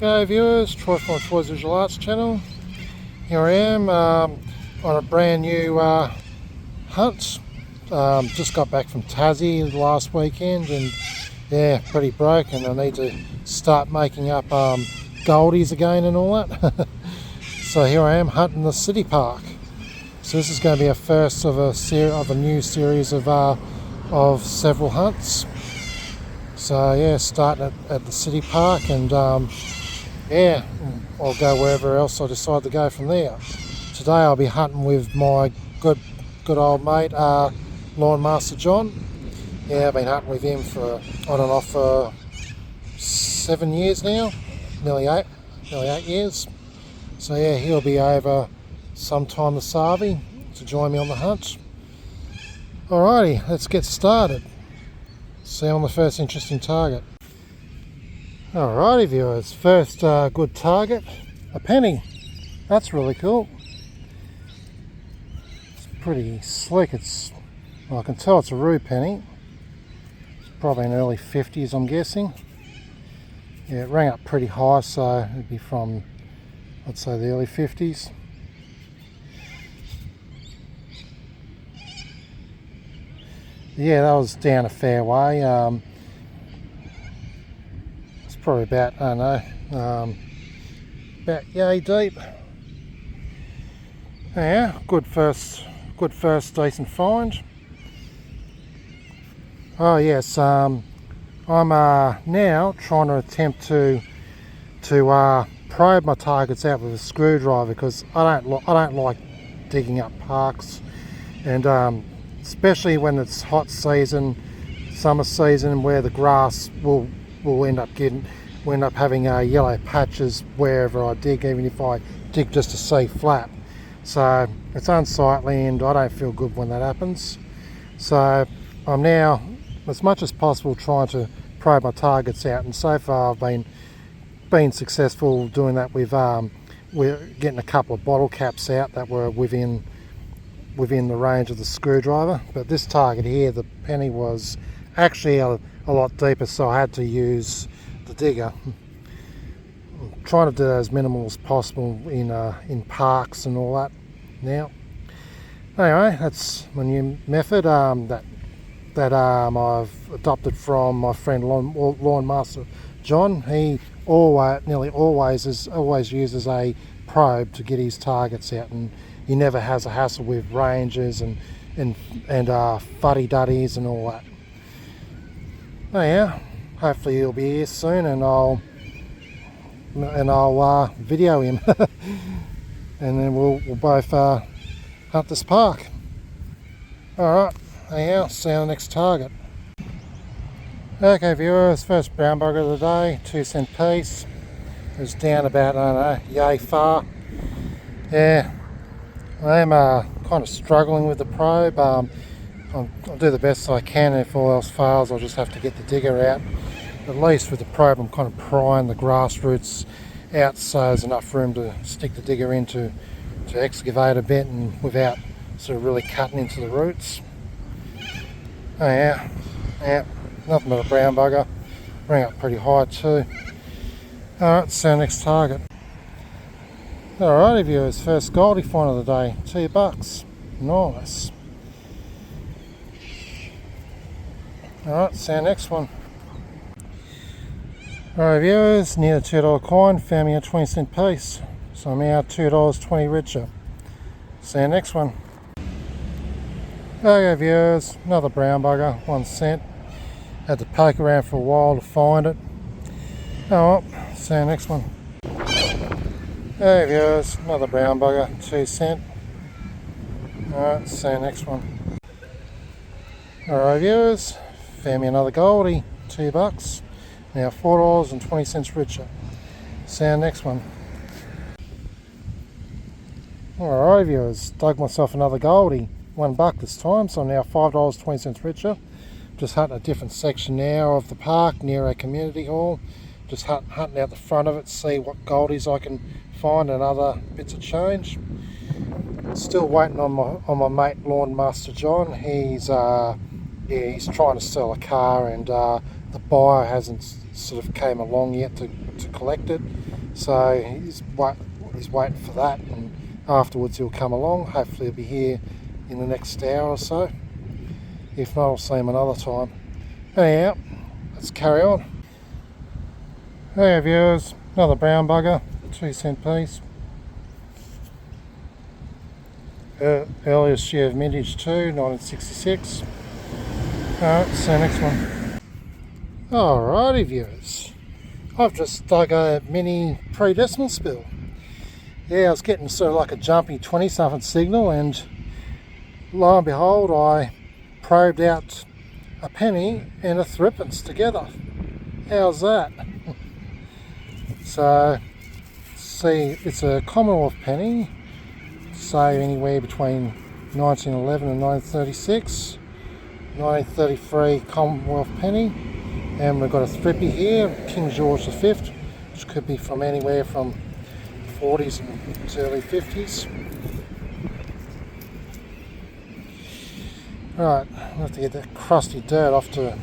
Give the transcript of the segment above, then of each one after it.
G'day viewers, Troy from Troy's Visual Arts channel. Here I am on a brand new hunt. Just got back from Tassie last weekend and yeah, pretty broke, and I need to start making up goldies again and all that. So here I am hunting the city park. So this is going to be a first of a new series of several hunts. So yeah, starting at the city park, and yeah, I'll go wherever else I decide to go from there. Today I'll be hunting with my good old mate, Lawnmaster John. Yeah, I've been hunting with him for on and off for 7 years now, nearly eight years. So yeah, he'll be over sometime this Saturday to join me on the hunt. Alrighty, let's get started. See on the first interesting target. Alrighty viewers, first good target, a penny. That's really cool. It's pretty slick. Well, I can tell it's a rue penny. It's probably in early 50s, I'm guessing. Yeah, it rang up pretty high, so it'd be from, I'd say, the early 50s. Yeah, that was down a fair way. It's probably about, I don't know, about yay deep. Yeah, good first decent find. Oh yes, I'm now trying to attempt to probe my targets out with a screwdriver, because I don't like digging up parks, and especially when it's hot season, summer season, where the grass will end up having yellow patches wherever I dig, even if I dig just to see flat. So it's unsightly, and I don't feel good when that happens. So I'm now, as much as possible, trying to probe my targets out, and so far I've been successful doing that with we're getting a couple of bottle caps out that were within the range of the screwdriver. But this target here, the penny, was actually a lot deeper, so I had to use the digger. I'm trying to do that as minimal as possible in parks and all that now. Anyway, that's my new method that I've adopted from my friend Lawnmaster John. He nearly always uses a probe to get his targets out, and he never has a hassle with ranges and fuddy-duddies and all that. Oh yeah, hopefully he'll be here soon, and I'll video him, and then we'll both hunt this park. All right, anyhow, see you on the next target. Okay viewers, first brown bugger of the day, 2-cent piece. It was down about, I don't know, yay far. Yeah, I am kind of struggling with the probe. I'll do the best I can. If all else fails, I'll just have to get the digger out. At least with the probe, I'm kind of prying the grass roots out, so there's enough room to stick the digger in to excavate a bit, and without sort of really cutting into the roots. Oh yeah, nothing but a brown bugger. Bring up pretty high too. Alright, see our next target. Alrighty viewers, first goldie find of the day, $2. Nice. Alright, see our next one. Alright viewers, near the $2 coin, found me a 20-cent piece. So I'm now $2.20 richer. See our next one. Okay viewers, another brown bugger, 1 cent. Had to poke around for a while to find it. Oh well, see our next one. Hey viewers, another brown bugger, 2 cent. Alright, see you next one. Alright viewers, found me another goldie, $2. Now $4.20 richer. See you next one. Alright viewers, dug myself another goldie, $1 this time, so I'm now $5.20 richer. Just hunting a different section now of the park near a community hall. Just hunting out the front of it, see what goldies I can find and other bits of change. Still waiting on my mate Lawnmaster John. He's trying to sell a car, and the buyer hasn't sort of came along yet to collect it. So he's waiting for that, and afterwards he'll come along. Hopefully he'll be here in the next hour or so. If not, I'll see him another time. Anyhow, let's carry on. Hey viewers, another brown bugger, 2 cent piece. Earliest year of mintage too, 1966. Alright, see you next one. Alrighty viewers, I've just dug a mini predecimal spill. Yeah, I was getting sort of like a jumpy 20 something signal, and lo and behold I probed out a penny and a threepence together. How's that? So, see, it's a Commonwealth penny, say anywhere between 1911 and 1936, 1933 Commonwealth penny, and we've got a thrippy here, King George V, which could be from anywhere from 40s and early 50s. Right, I'll have to get that crusty dirt off to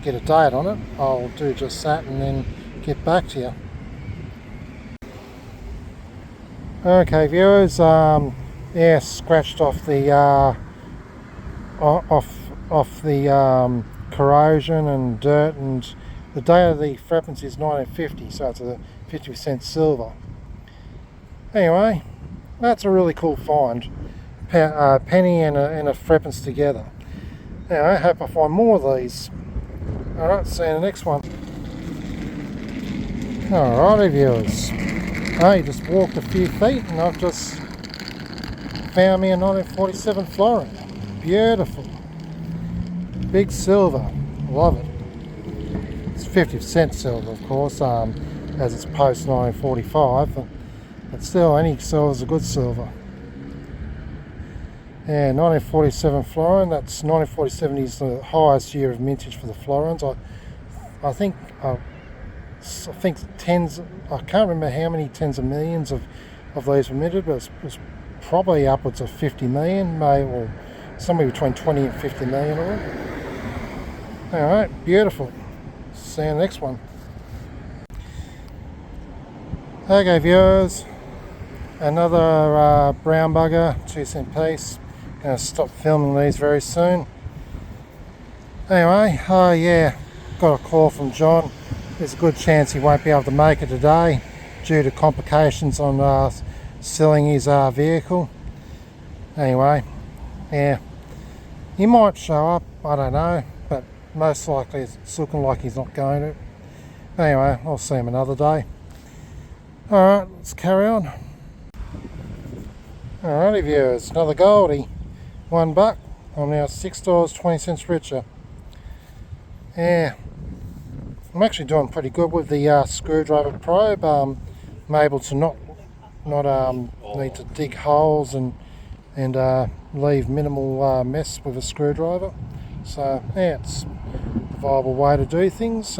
get a date on it. I'll do just that and then get back to you. Okay viewers, yeah, scratched off the corrosion and dirt, and the date of the threepence is 1950, so it's a 50% silver. Anyway, that's a really cool find. Penny and a threepence together. Anyway, I hope I find more of these. Alright, see you in the next one. Alrighty viewers, I just walked a few feet and I've just found me a 1947 florin. Beautiful. Big silver. Love it. It's 50% silver, of course, as it's post 1945, but still, any silver is a good silver. Yeah, 1947 florin. That's 1947 is the highest year of mintage for the florins. I think tens. I can't remember how many tens of millions of these were minted, but it's probably upwards of 50 million, maybe, or somewhere between 20 and 50 million of them. All right, beautiful. See you in the next one. Okay, viewers, another brown bugger, 2 cent piece. Going to stop filming these very soon. Anyway, yeah, got a call from John. There's a good chance he won't be able to make it today due to complications on selling his vehicle. Anyway, yeah, he might show up, I don't know, but most likely it's looking like he's not going to. Anyway, I'll see him another day. Alright, let's carry on. Alrighty viewers, another goldie. $1. I'm now $6.20 richer. Yeah, I'm actually doing pretty good with the screwdriver probe. I'm able to not need to dig holes and leave minimal mess with a screwdriver. So yeah, it's a viable way to do things,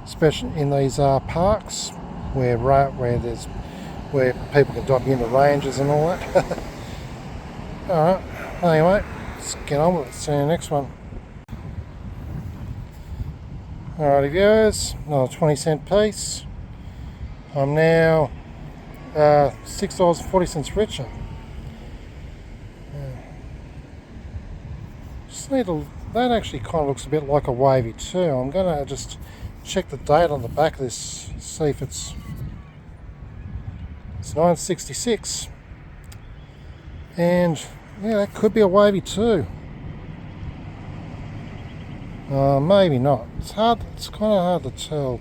especially in these parks where people can drop into ranges and all that. Alright, anyway, let's get on with it. See you in the next one. Alrighty viewers, another 20 cent piece. I'm now $6.40 richer. Just need to, that actually kind of looks a bit like a wavy too. I'm going to just check the date on the back of this, see if it's 1966, and yeah, that could be a wavy too. Maybe not. It's kind of hard to tell.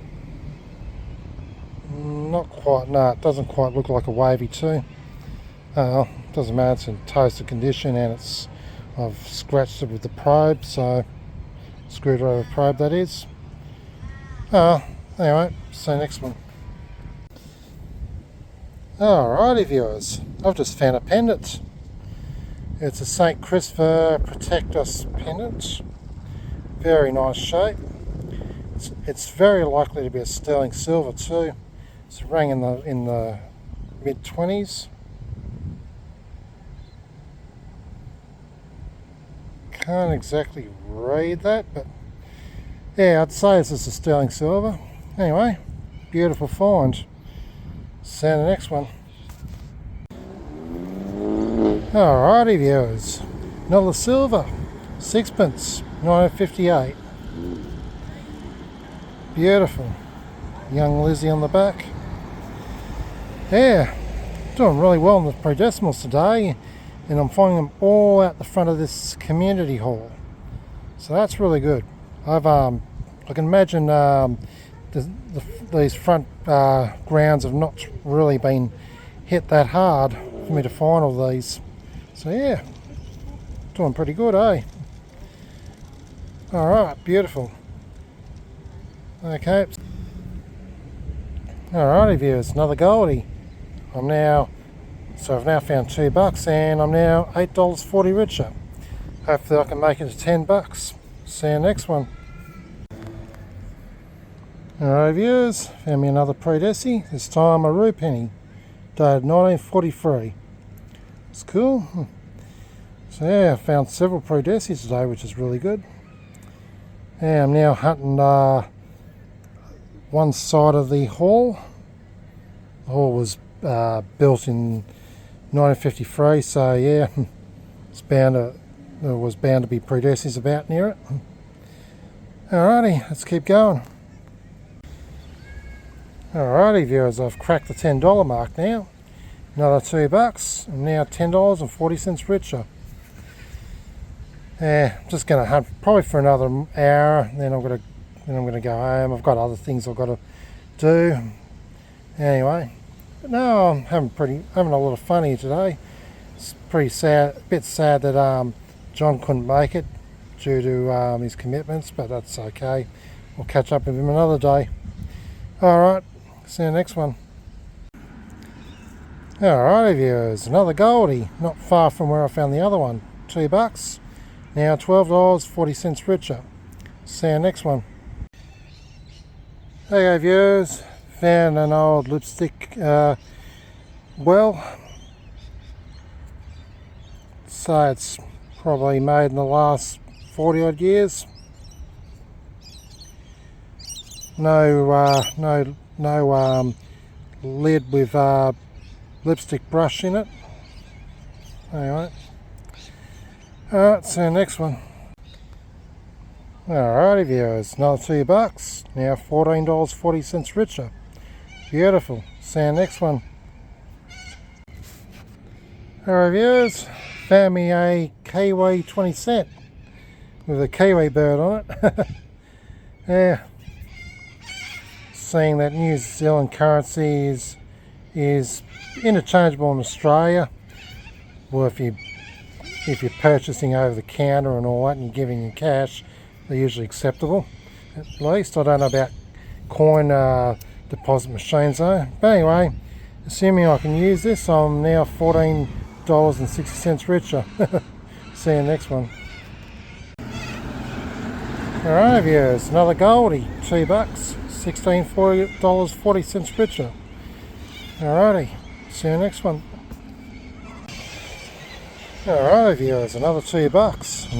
Not quite. No, it doesn't quite look like a wavy too. Doesn't matter. It's in toasted condition, and I've scratched it with the probe, so screwdriver probe that is. Anyway, see you next one. Alrighty viewers, I've just found a pendant. It's a St. Christopher Protect Us pendant. Very nice shape. It's very likely to be a sterling silver too. It's rang in the mid-20s. Can't exactly read that, but yeah, I'd say this is a sterling silver. Anyway, beautiful find. See you in the next one. Alrighty viewers, another silver, sixpence, 1958. Beautiful. Young Lizzie on the back. Yeah, doing really well in the predecimals today, and I'm finding them all out the front of this community hall. So that's really good. I can imagine these front grounds have not really been hit that hard for me to find all these. So yeah, doing pretty good, eh? Alright, beautiful. Okay. Alrighty viewers, another goldie. I've now found $2 and I'm now $8.40 richer. Hopefully I can make it to $10. See you next one. Alright viewers, found me another predeci, this time a rue penny, dated 1943. It's cool. So yeah, I found several predecis today, which is really good. Yeah, I'm now hunting one side of the hall. The hall was built in 1953, so yeah, there was bound to be predecis about near it. Alrighty, let's keep going. Alrighty viewers, I've cracked the $10 mark now. Another $2. I'm now $10.40 richer. Yeah, I'm just going to hunt probably for another hour. Then I'm going to go home. I've got other things I've got to do. Anyway, but no, I'm having a lot of fun here today. It's pretty sad, a bit sad that John couldn't make it due to his commitments, but that's okay. We'll catch up with him another day. All right, see you next one. Alrighty viewers, another goldie, not far from where I found the other one. $2, now $12.40 richer. See you next one. Okay viewers, found an old lipstick well. So it's probably made in the last 40 odd years. No lid with lipstick brush in it. Anyway, alright, see you next one. Alrighty viewers, another $2, now $14.40 richer. Beautiful, see you next one. Alright viewers, found me a Kiwi 20 cent with a Kiwi bird on it. Yeah, seeing that New Zealand currency is interchangeable in Australia. Well, if you're purchasing over the counter and all that and you're giving in cash, they're usually acceptable. At least I don't know about coin deposit machines though. But anyway, assuming I can use this, I'm now $14.60 richer. See you next one. Alright viewers, another goldie, $2, $16.40 richer. Alrighty, see you next one. Alright viewers, another $2,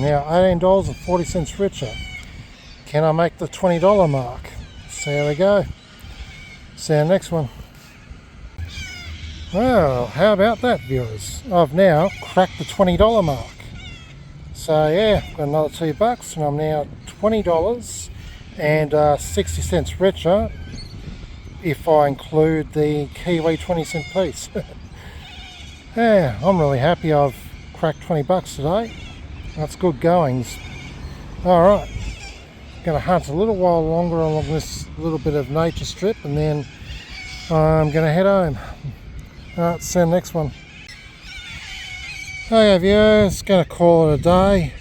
now $18.40 richer. Can I make the $20 mark? So there we go. See you next one. Well, how about that viewers? I've now cracked the $20 mark. So yeah, got another $2 and I'm now $20.60 richer if I include the Kiwi 20 cent piece. Yeah, I'm really happy I've cracked $20 today. That's good goings. Alright, going to hunt a little while longer along this little bit of nature strip and then I'm going to head home. Alright, see you next one. Okay viewers, going to call it a day.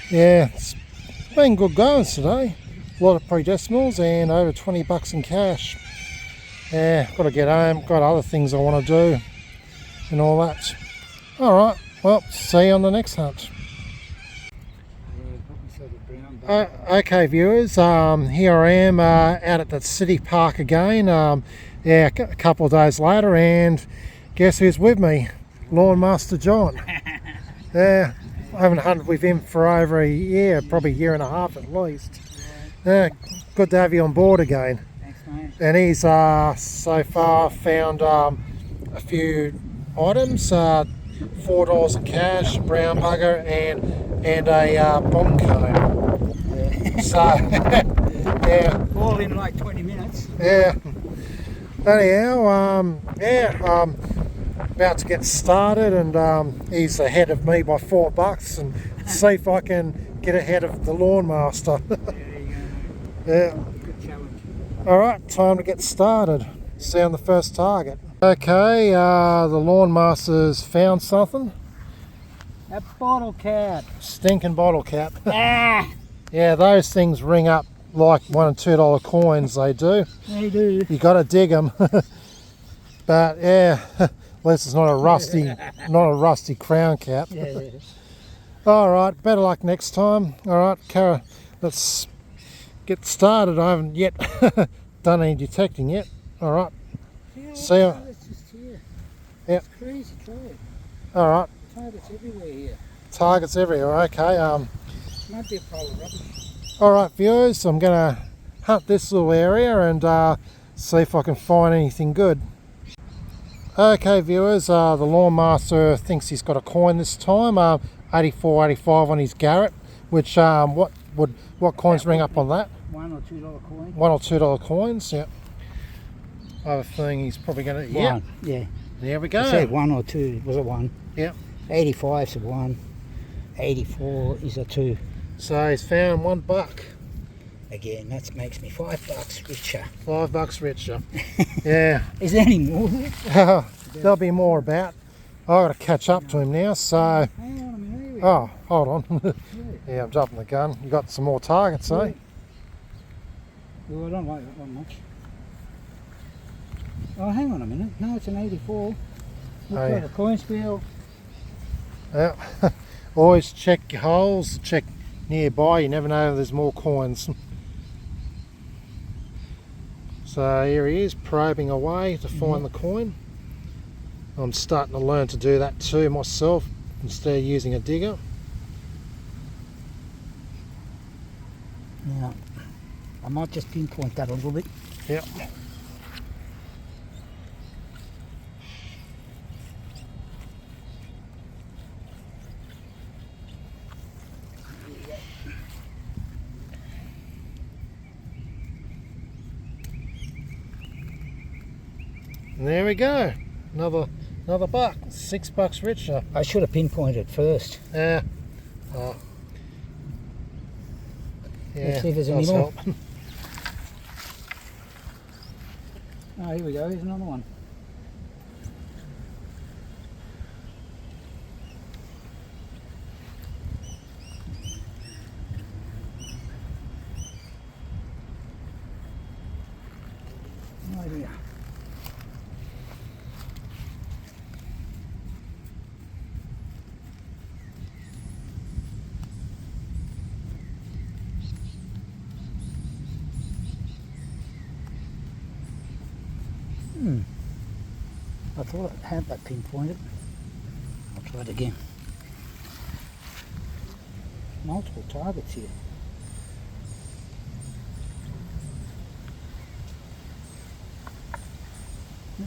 Yeah, it's been good goings today. A lot of predecimals and over $20 in cash. Yeah, got to get home, got other things I want to do and all that. Alright, well, see you on the next hunt. Okay viewers, here I am out at the city park again. Yeah, a couple of days later, and guess who's with me? Lawnmaster John. Yeah, I haven't hunted with him for over a year, probably a year and a half at least. Yeah, good to have you on board again. Thanks, and he's so far found a few items, $4 in cash, brown bugger, and a bomb cone. Yeah. So yeah, All in like 20 minutes. yeah. Anyhow, about to get started, and he's ahead of me by $4, and see if I can get ahead of the Lawnmaster. There you go. Yeah. Good challenge. Alright, time to get started. See on the first target. Okay, the Lawnmaster's found something. A bottle cap. Stinking bottle cap. Ah! Yeah, those things ring up like $1 and $2 coins, they do. They do. You gotta dig them. But yeah, at least it's not a rusty crown cap. Yeah. Alright, better luck next time. Alright, Kara, let's get started. I haven't yet done any detecting yet. Alright. See ya. It's just here. Yeah. It's crazy, try it. Alright. Targets everywhere here. Targets everywhere, okay. Might be a pile of rubbish. Alright viewers, I'm gonna hunt this little area and see if I can find anything good. Okay viewers, the Lawnmaster thinks he's got a coin this time, 84.85 on his Garrett, which what coins ring up on that? $1 or $2 coin. $1 or $2 coins, yeah. I have a feeling he's probably gonna, yeah. One, yeah. There we go. I said 1 or 2, was it 1? Yeah. 85's a 1, 84 is a 2. So he's found $1. Again, that makes me $5 richer. $5 richer. Yeah. Is there any more there? There'll be more about. I've got to catch up to him now, so... Hang on a minute. Oh, hold on. Yeah, I'm jumping the gun. You got some more targets, eh? Well, I don't like that one much. Oh, hang on a minute. No, it's an 84. Looks Oh, like a coin spiel. Yeah. Always check your holes, check nearby. You never know if there's more coins. So here he is, probing away to find the coin. I'm starting to learn to do that too myself, instead of using a digger. Now, I might just pinpoint that a little bit. Yep. And there we go. Another buck. $6 richer. I should have pinpointed first. Yeah. Oh. Yeah. Let's see if there's any does more. help. Oh, here we go. Here's another one. Oh dear. I thought I had that pinpointed. I'll try it again. Multiple targets here.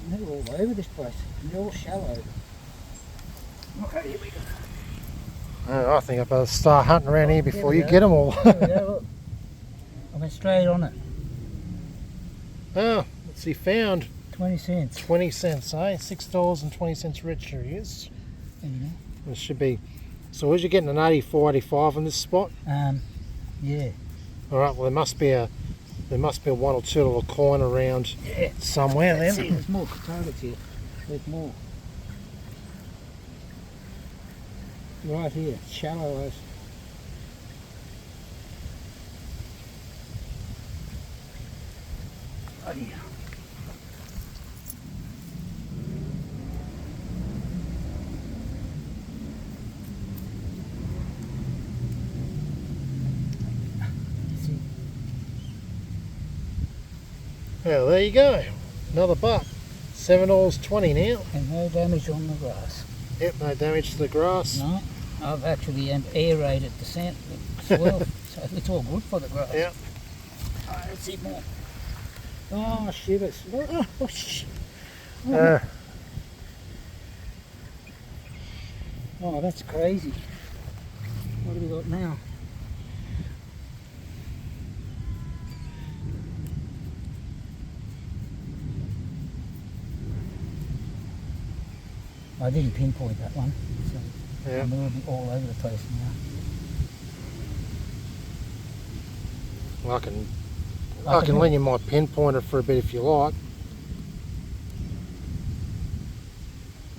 They're all over this place. They're all shallow. Okay, here we go. I think I better start hunting around here before we you go. get them all. There we go, look. I went straight on it. Oh, what's he found? 20 cents. 20 cents, eh? $6.20 richer he is. There you go. It should be. So was you getting an 84.85 on this spot? Yeah. All right. Well, there must be a $1 or $2 coin around somewhere That's then. it. There's more targets here. There's more. Right here, shallow as. Oh, yeah. Well, there you go. Another buck. $7.20 now. And no damage on the grass. Yep, no damage to the grass. No, I've actually aerated the sand as well, so it's all good for the grass. Yep. Alright, let's see more. Oh, shivers. Oh, shit. Oh, that's crazy. What have we got now? I didn't pinpoint that one, so Yeah. I'm a little bit all over the place now. I can lend you my pinpointer for a bit if you like.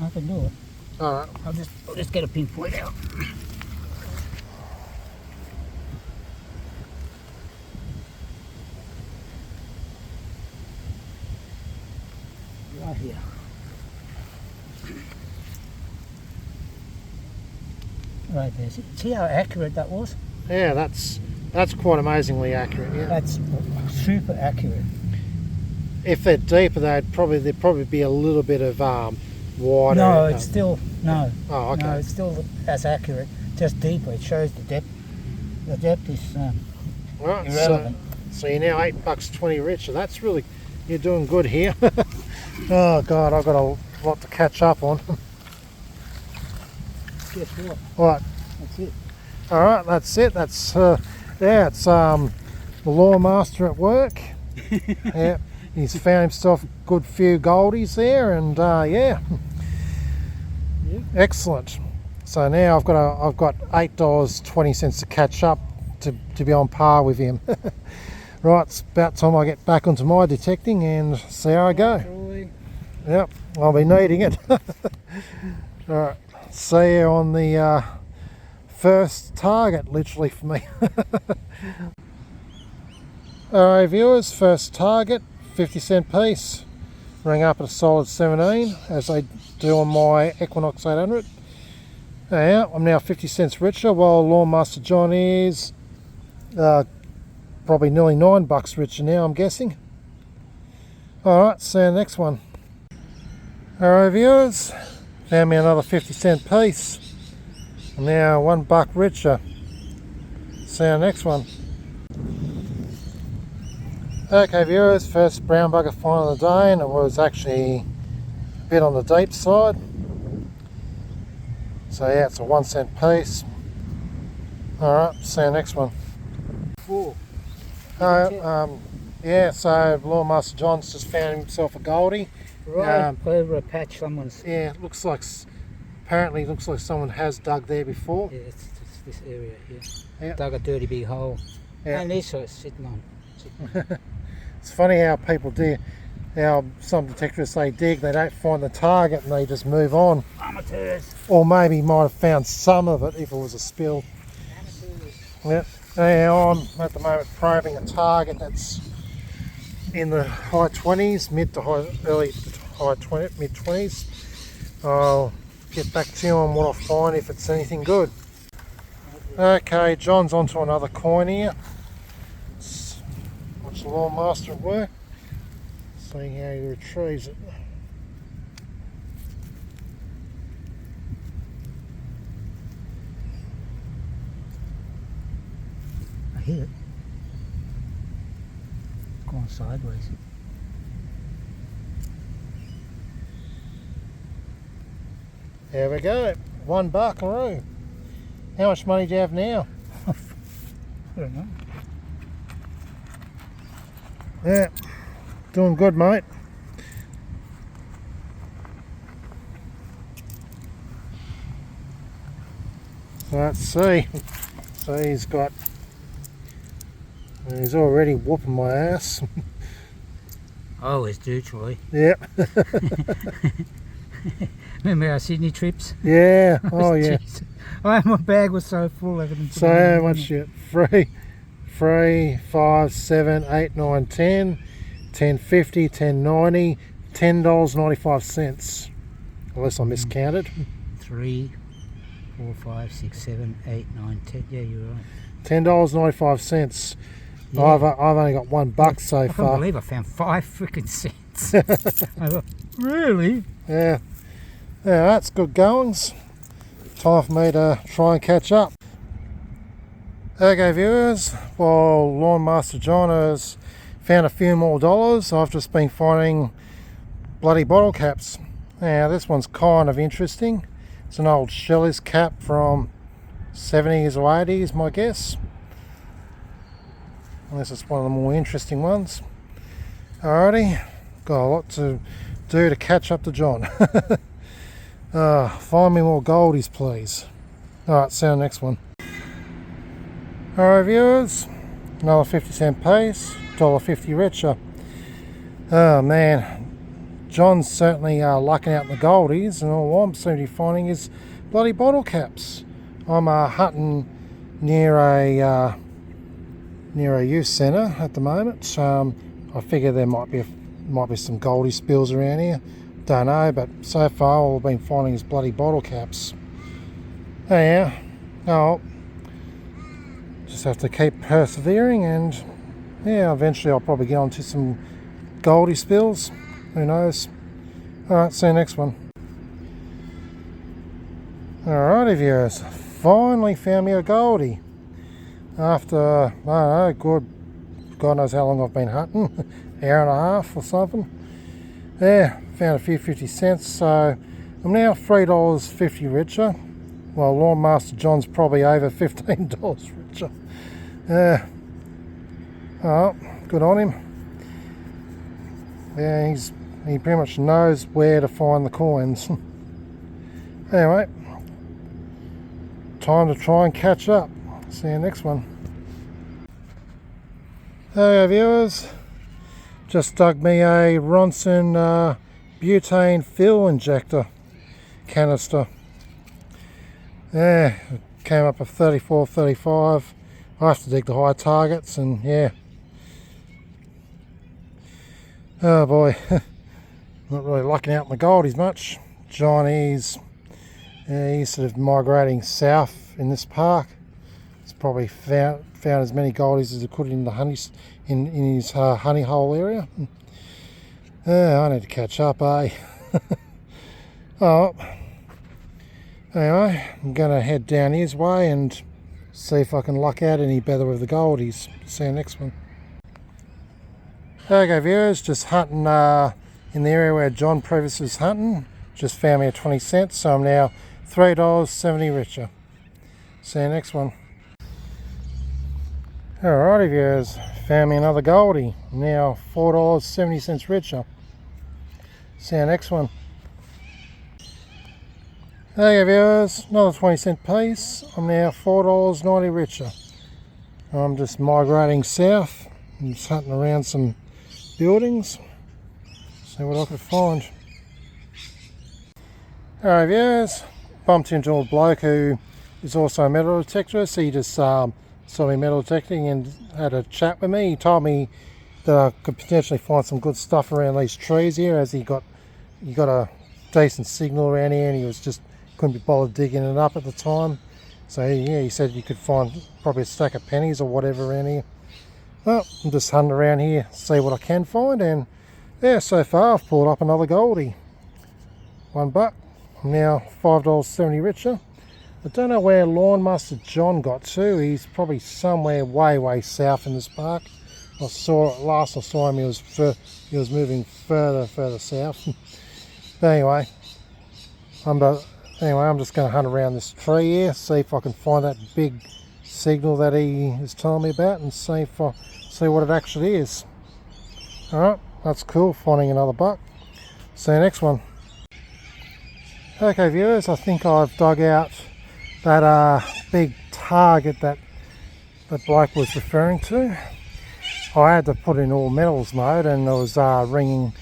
I can do it. Alright. I'll just get a pinpoint out. Right here. Right there. See how accurate that was? Yeah, that's quite amazingly accurate, yeah. That's super accurate. If they're deeper, there'd probably be a little bit of wider. No, it's still no. Oh, okay. No, it's still as accurate, just deeper. It shows the depth. The depth is Right, irrelevant. so you're now $8.20 richer. That's really, you're doing good here. Oh God, I've got a lot to catch up on. Guess what? Right. That's it. All right, that's it. That's yeah, it's the Lawnmaster at work. Yeah, he's found himself a good few goldies there, and yeah, excellent. So now I've got $8.20 to catch up to be on par with him. Right, it's about time I get back onto my detecting and see how I go. Troy. Yep, I'll be needing it. All right, see you on the first target, literally, for me. Alright viewers, first target, 50-cent piece. Rang up at a solid 17, as they do on my Equinox 800. Yeah, I'm now 50 cents richer, while Lawnmaster John is probably nearly $9 richer now, I'm guessing. Alright, see you in the next one. Alright viewers, found me another 50-cent piece. I'm now $1 richer. See you in the next one. Okay viewers, first brown bugger find of the day, and it was actually a bit on the deep side. So yeah, it's a 1 cent piece. Alright, see you next one. 4. Yeah, so Lawnmaster John's just found himself a goldie. Right over a patch someone's. Yeah, it looks like, apparently it looks like someone has dug there before. Yeah, it's this area here. Yeah. Dug a dirty big hole. Yeah. And this is sitting on. It's funny how people do, how some detectors they dig, they don't find the target and they just move on. Amateurs. Or maybe might have found some of it if it was a spill. Amateurs. Yeah. Now I'm at the moment probing a target that's in the high 20s, mid to high, early to high 20, mid 20s. I'll get back to you on what I find if it's anything good. Okay, John's onto another coin here. Watch the Lawnmaster at work. See how he retrieves it. I hear it. Going sideways. There we go. $1. How much money do you have now? I don't know. Yeah, doing good, mate. So let's see. So he's already whooping my ass. I always do, Troy. Yep. Remember our Sydney trips? Yeah. Oh yeah. Jeez. My bag was so full. I couldn't put So it in. how much shit? 3, 5, 7, 8, 9, 10, 10.50, 10.90, $10.95. Unless I miscounted. 3, 4, 5, 6, 7, 8, 9, 10. Yeah, you're right. $10.95. Yeah. I've only got $1 so I can't far. believe I found 5 freaking cents. I thought, really? Yeah. Yeah, that's good goings. Time for me to try and catch up. Okay viewers, while Lawnmaster John is found a few more dollars. I've just been finding bloody bottle caps. Now this one's kind of interesting. It's an old Shelley's cap from 70s or 80s, my guess. And this is one of the more interesting ones. Alrighty, got a lot to do to catch up to John. Find me more goldies, please. Alright, see you on the next one. Alright viewers, another 50-cent piece, $1.50 richer. Oh man, John's certainly lucking out in the goldies, and all I'm seem to be finding is bloody bottle caps. I'm hunting near a youth centre at the moment. I figure there might be some goldie spills around here. Don't know, but so far all I've been finding is bloody bottle caps. Yeah, oh, just have to keep persevering, and yeah, eventually I'll probably get onto some goldie spills. Who knows? Alright, see you next one. Alrighty viewers, finally found me a goldie. After, I don't know, God knows how long I've been hunting, hour and a half or something. Yeah, found a few 50 cents, so I'm now $3.50 richer. Well, Lawnmaster John's probably over $15 richer. Yeah. Oh, good on him. Yeah, he pretty much knows where to find the coins. Anyway, time to try and catch up. See you next one. Hey viewers, just dug me a Ronson butane fuel injector canister. Yeah, it came up at 34, 35. I have to dig the high targets, and yeah. Oh boy, not really lucking out in the goldies much. Johnny's, he's sort of migrating south in this park. He's probably found as many goldies as he could in the in his honey hole area. I need to catch up, eh? Oh, anyway, I'm gonna head down his way and see if I can luck out any better with the goldies. See you next one. Okay viewers, just hunting in the area where John previously was hunting. Just found me a 20 cents, so I'm now $3.70 richer. See you next one. Alrighty viewers, found me another goldie. I'm now $4.70 richer. See you next one. Okay viewers, another 20 cent piece. I'm now $4.90 richer. I'm just migrating south. I'm just hunting around some buildings. See what I could find. Alright viewers, bumped into a bloke who is also a metal detector. So he just saw me metal detecting and had a chat with me. He told me that I could potentially find some good stuff around these trees here, as he got a decent signal around here, and he was just couldn't be bothered digging it up at the time. So yeah, he said you could find probably a stack of pennies or whatever around here. Well, I'm just hunting around here, see what I can find, and yeah, so far I've pulled up another goldie. $1. I'm now $5.70 richer. I don't know where Lawnmaster John got to. He's probably somewhere way south in this park. Last I saw him, he was moving further south. But anyway, I'm just going to hunt around this tree here, see if I can find that big signal that he is telling me about, and see what it actually is. Alright, that's cool, finding another buck. See you next one. Okay viewers, I think I've dug out that big target that bloke was referring to. I had to put in all metals mode, and it was ringing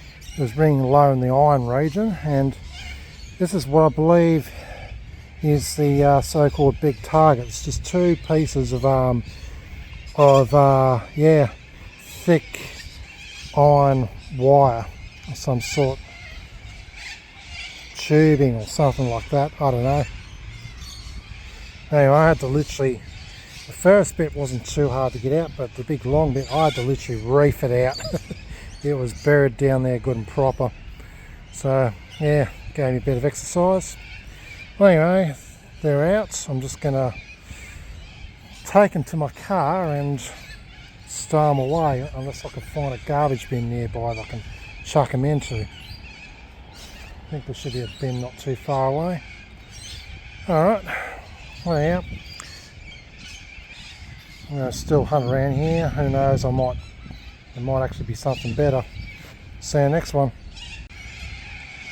low in the iron region, and this is what I believe is the so-called big target. It's just two pieces of thick iron wire of some sort, tubing or something like that, I don't know. Anyway, I had to literally, the first bit wasn't too hard to get out, but the big long bit I had to literally reef it out. It was buried down there good and proper. So yeah, gave me a bit of exercise. Well, anyway, they're out. I'm just gonna take them to my car and stow them away unless I can find a garbage bin nearby that I can chuck them into. I think there should be a bin not too far away. Alright, well, yeah. I'm going to still hunt around here. Who knows, there might actually be something better. See you next one.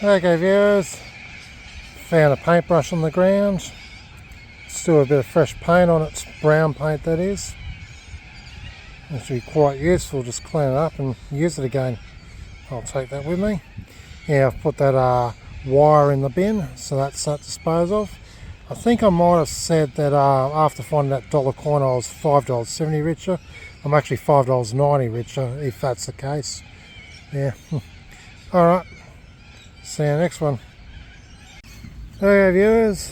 Okay viewers, found a paintbrush on the ground. Still a bit of fresh paint on it, brown paint that is. It should be quite useful, just clean it up and use it again. I'll take that with me. Yeah, I've put that wire in the bin, so that's that disposed of. I think I might have said that after finding that dollar coin I was $5.70 richer. I'm actually $5.90 richer, if that's the case. Yeah. Alright, see you next one. Okay viewers,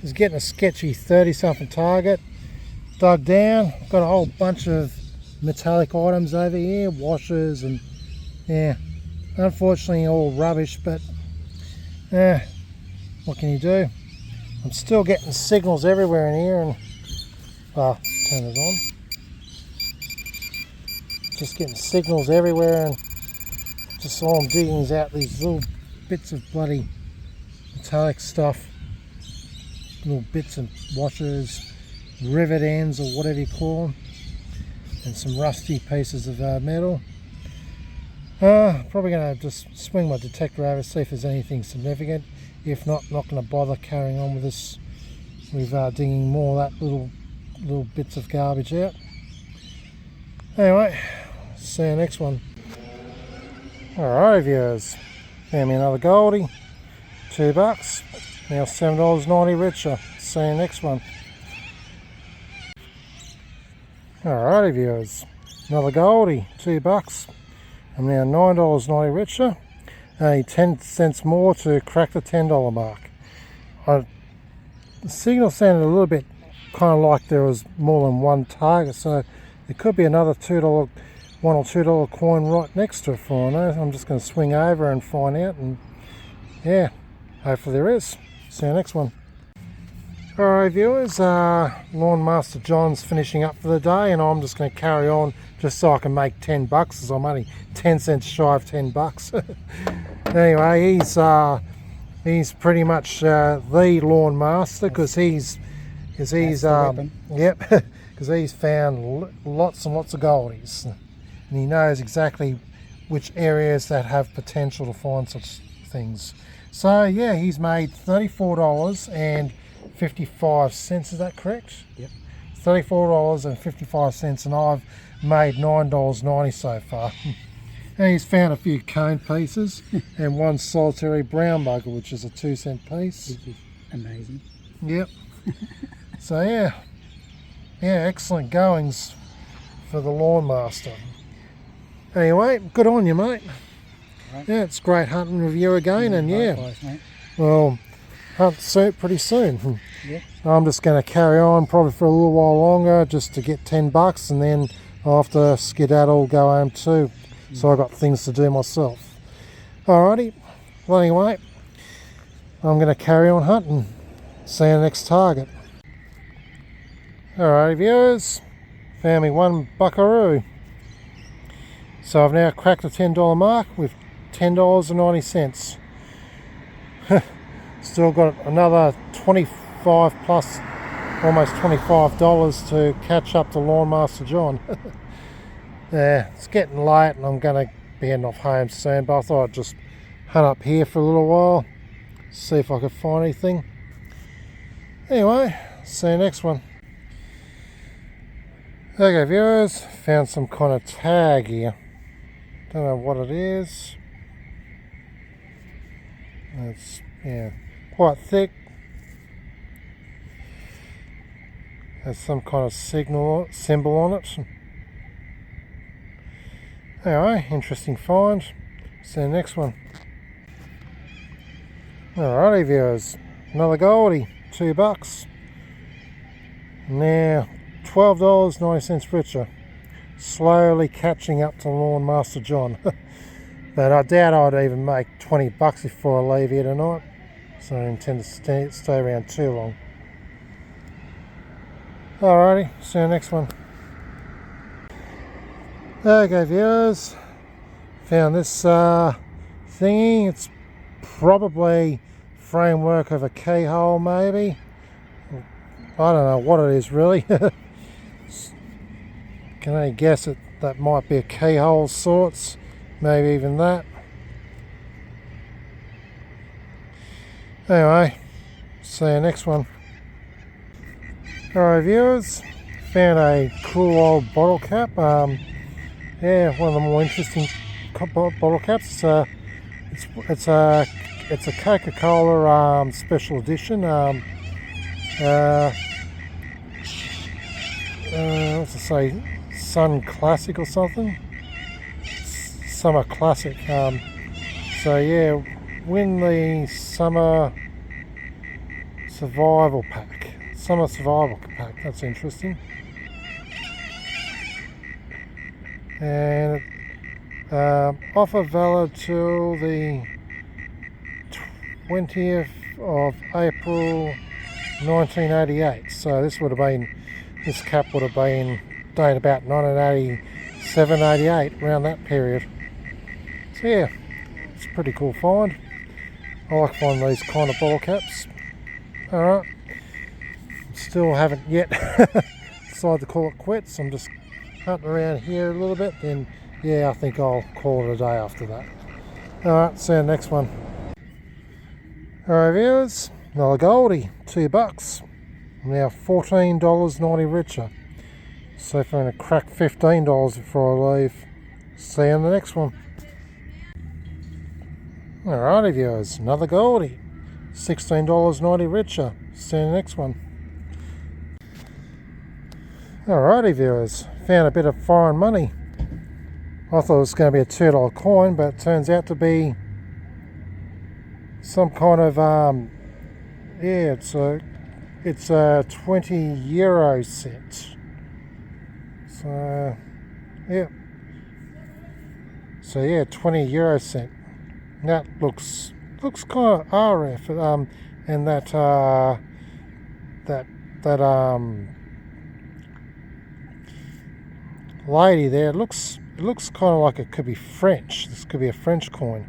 is getting a sketchy 30 something target. Dug down, got a whole bunch of metallic items over here, washers and yeah, unfortunately all rubbish, but what can you do? I'm still getting signals everywhere in here and turn it on. Just getting signals everywhere and just all I'm digging is out these little bits of bloody metallic stuff. Little bits of washers, rivet ends or whatever you call them, and some rusty pieces of metal. Probably going to just swing my detector over, see if there's anything significant. If not going to bother carrying on with this, with digging more of that little bits of garbage out. Anyway, see you next one. Alright viewers, found me another goldie, $2, now $7.90 richer. See you next one. Alrighty viewers, another goldie, $2, I'm now $9.90 richer. Only 10 cents more to crack the $10 mark. The signal sounded a little bit kind of like there was more than one target, so there could be another $1 or $2 coin right next to it for I know. I'm just going to swing over and find out, and yeah, hopefully there is. See you next one. Alright viewers, Lawnmaster John's finishing up for the day and I'm just going to carry on just so I can make $10 as I'm only 10 cents shy of $10. Anyway, he's pretty much the lawn master because he's because he's found lots and lots of goldies and he knows exactly which areas that have potential to find such things. So yeah, he's made $34.55, is that correct? Yep. $34.55 and I've made $9.90 so far. And he's found a few cone pieces and one solitary brown bugger, which is a 2-cent piece. Which is amazing. Yep. So yeah, excellent goings for the Lawnmaster. Anyway, good on you, mate. Right. Yeah, it's great hunting with you again, and likewise, mate. Well, hunt pretty soon. Yeah. I'm just going to carry on probably for a little while longer just to get $10 and then I'll have to skedaddle, go home too. So I've got things to do myself. Alrighty, well anyway, I'm going to carry on hunting. See you next target. Alrighty viewers, found me one buckaroo. So I've now cracked the $10 mark with $10.90. Still got another 25 plus, almost $25 to catch up to Lawnmaster John. Yeah, it's getting late and I'm going to be heading off home soon, but I thought I'd just hunt up here for a little while, see if I could find anything. Anyway, see you next one. Okay viewers, found some kind of tag here. Don't know what it is. It's quite thick. Has some kind of symbol on it. Anyway, interesting find. See you next one. Alrighty viewers, another goldie, $2. Now $12.90 richer. Slowly catching up to Lawnmaster John. But I doubt I'd even make $20 before I leave here tonight. So I don't intend to stay around too long. Alrighty, see you next one. Okay viewers, found this thingy. It's probably framework of a keyhole maybe. I don't know what it is really. Can I guess it? That might be a keyhole sorts, maybe even that. Anyway, see you next one. Alright viewers, found a cool old bottle cap. Yeah, one of the more interesting bottle caps. It's a Coca-Cola special edition. What's it say? Sun Classic or something? Summer Classic. So yeah, win the Summer Survival Pack. Summer Survival Pack. That's interesting. And offer valid till the 20th of April 1988. So this cap would have been dated about 1987, 88, around that period. So yeah, it's a pretty cool find. I like finding these kind of bottle caps. Alright, still haven't yet decided to call it quits. I'm just hunting around here a little bit, then yeah, I think I'll call it a day after that. Alright, see you next one. Alright viewers, another goldie, $2. I'm now $14.90 richer. So if I'm going to crack $15 before I leave. See you on the next one. Alrighty viewers, another goldie, $16.90 richer. See you in the next one. Alrighty viewers, found a bit of foreign money. I thought it was going to be a $2 coin, but it turns out to be some kind of yeah, it's a 20 euro cent. So yeah, 20 euro cent. That looks kind of RF, and that lady there, it looks kind of like it could be French. This could be a French coin.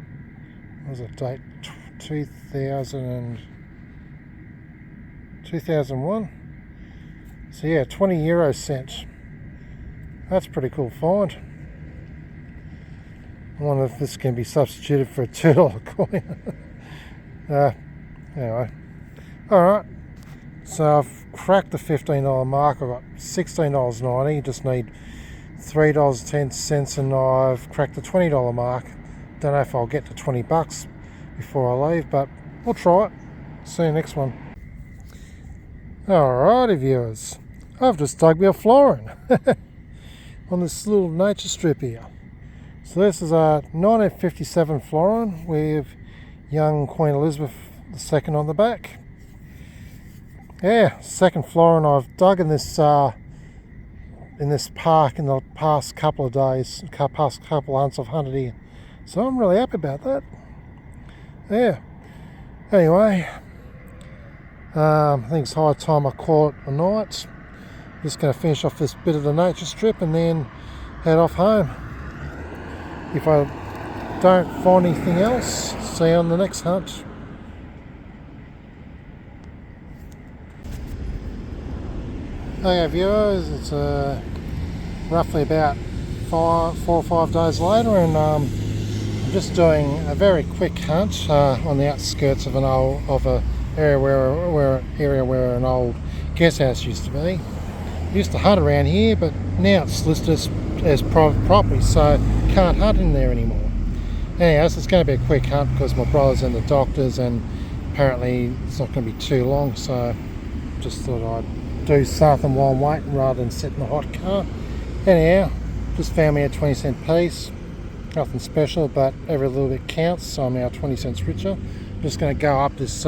What was it date? 2001. So yeah, 20 euro cent. That's a pretty cool find. I wonder if this can be substituted for a $2 coin. Anyway, alright, so I've cracked the $15 mark. I've got $16.90. You just need $3.10 and I've cracked the $20 mark. Don't know if I'll get to $20 before I leave, but we'll try it. See you next one. Alrighty viewers, I've just dug me a florin on this little nature strip here. So this is a 1957 florin with young Queen Elizabeth II on the back. Yeah, second florin I've dug in this park in the past couple of days, past couple of months I've hunted here. So I'm really happy about that. Yeah. Anyway, I think it's high time I call it a night. Just going to finish off this bit of the nature strip and then head off home. If I don't find anything else, see you on the next hunt. Okay viewers, it's roughly about 4 or 5 days later, and I'm just doing a very quick hunt on the outskirts of an area where an old guest house used to be. I used to hunt around here, but now it's listed as private property, so can't hunt in there anymore. Anyways, it's going to be a quick hunt because my brother's in the doctors and apparently it's not going to be too long, so just thought I'd do something while I'm waiting rather than sit in the hot car. Anyhow, just found me a 20-cent piece. Nothing special, but every little bit counts, so I'm now 20 cents richer. I'm just going to go up this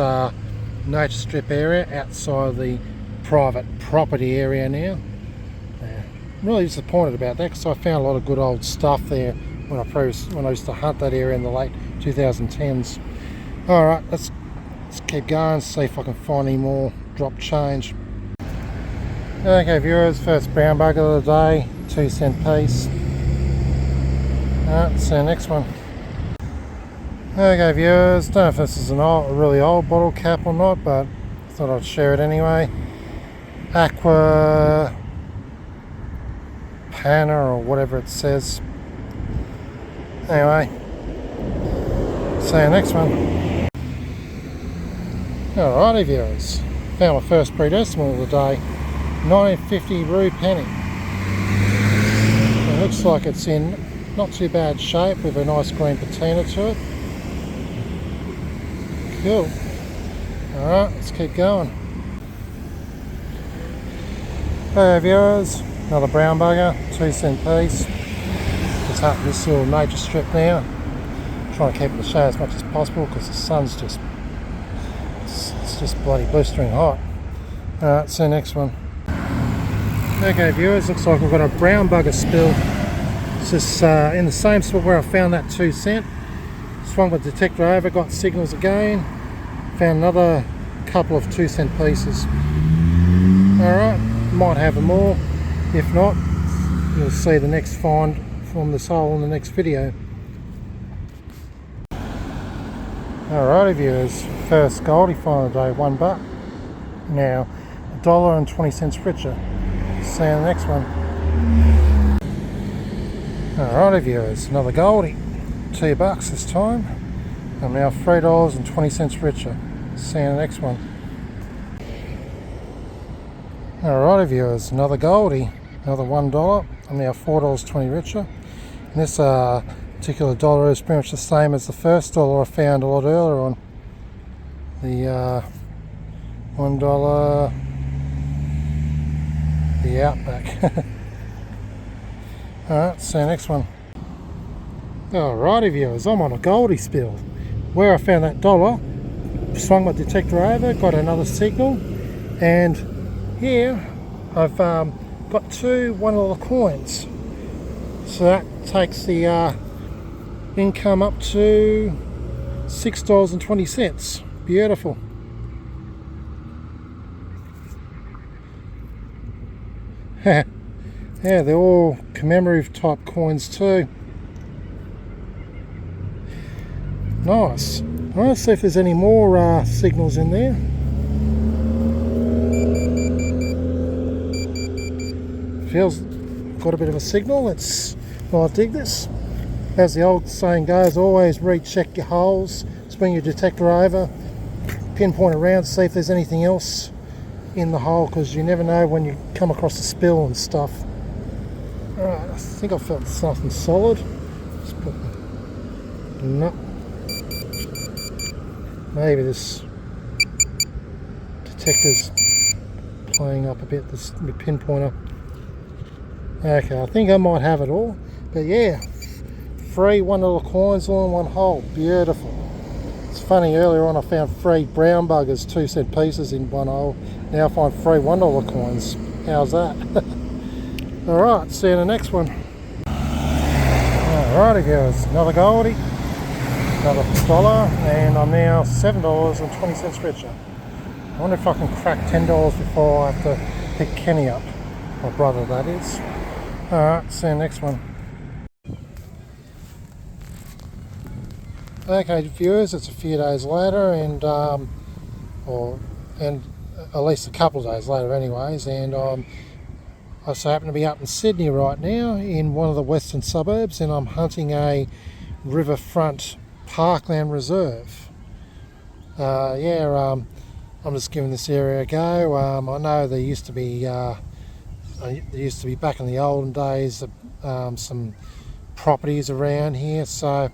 nature strip area outside the private property area now. I'm really disappointed about that because I found a lot of good old stuff there when I used to hunt that area in the late 2010s. Alright, let's keep going, see if I can find any more drop change. Okay viewers, first brown bugger of the day, 2 cent piece. Alright, see you next one. Okay viewers, don't know if this is a really old bottle cap or not, but I thought I'd share it anyway. Aqua Pana or whatever it says. Anyway, see you next one. Alrighty viewers, found my first predecimal of the day, 1950 Rue penny. It looks like it's in not too bad shape with a nice green patina to it. Cool. Alright, let's keep going. Hey viewers, another brown bugger, 2-cent piece. Just up this little nature strip now. Trying to keep it in the shade as much as possible because the sun's just it's just bloody blistering hot. Alright, see you next one. Okay viewers, looks like we've got a brown bugger spill. It's just in the same spot where I found that 2-cent. Swung the detector over, got signals again. Found another couple of 2-cent pieces. Alright, might have them all. If not, you'll see the next find from this hole in the next video. Alrighty viewers, first goldie find of the day, $1. Now, $1.20 richer. See you in the next one. Alrighty viewers, another goldie, $2 this time. I'm now $3.20 richer. See you in the next one. Alrighty viewers, another goldie, another $1. I'm now $4.20 richer. And this particular dollar is pretty much the same as the first dollar I found a lot earlier on. The $1, the Outback. Alright, see you next one. Alrighty viewers, I'm on a goldie spill. Where I found that dollar, swung my detector over, got another signal, and here I've got two $1 coins. So that takes the income up to $6.20. Beautiful. Yeah, they're all commemorative type coins too. Nice. Let's see if there's any more signals in there. Feels got a bit of a signal. Well, I dig this. As the old saying goes, always recheck your holes, swing your detector over, pinpoint around, see if there's anything else in the hole, because you never know when you come across a spill and stuff. Alright, I think I felt something solid. Just put no. Maybe this detector's playing up a bit, this pinpointer. Okay, I think I might have it all. But yeah, free $1 coins all in one hole. Beautiful. It's funny, earlier on I found free brown buggers, 2-cent pieces in one hole. Now I find free $1 coins. How's that? Alright, see you in the next one. Alrighty guys, another goldie, another $1, and I'm now $7.20 richer. I wonder if I can crack $10 before I have to pick Kenny up. My brother, that is. Alright, see you next one. Okay viewers, it's a few days later, and at least a couple of days later anyways, and I so happen to be up in Sydney right now in one of the western suburbs, and I'm hunting a riverfront parkland reserve. I'm just giving this area a go. I know there used to be back in the olden days some properties around here, so I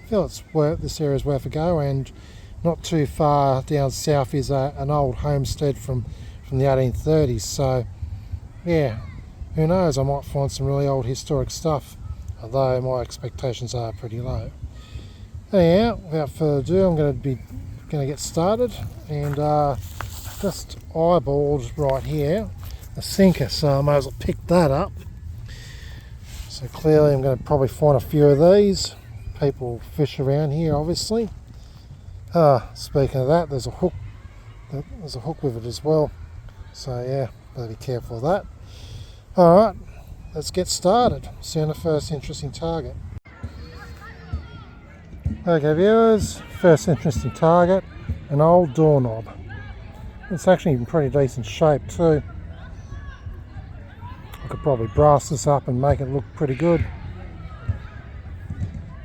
feel this area is worth a go. And not too far down south is an old homestead from the 1830s, so yeah, who knows, I might find some really old historic stuff, although my expectations are pretty low. Anyhow, without further ado, I'm going to get started, and just eyeballed right here a sinker, so I might as well pick that up. So clearly I'm going to probably find a few of these. People fish around here obviously. Speaking of that, there's a hook with it as well, so yeah, better be careful of that. Alright, let's get started. See you on the first interesting target. Okay viewers, first interesting target, an old doorknob. It's actually in pretty decent shape too. I could probably brass this up and make it look pretty good.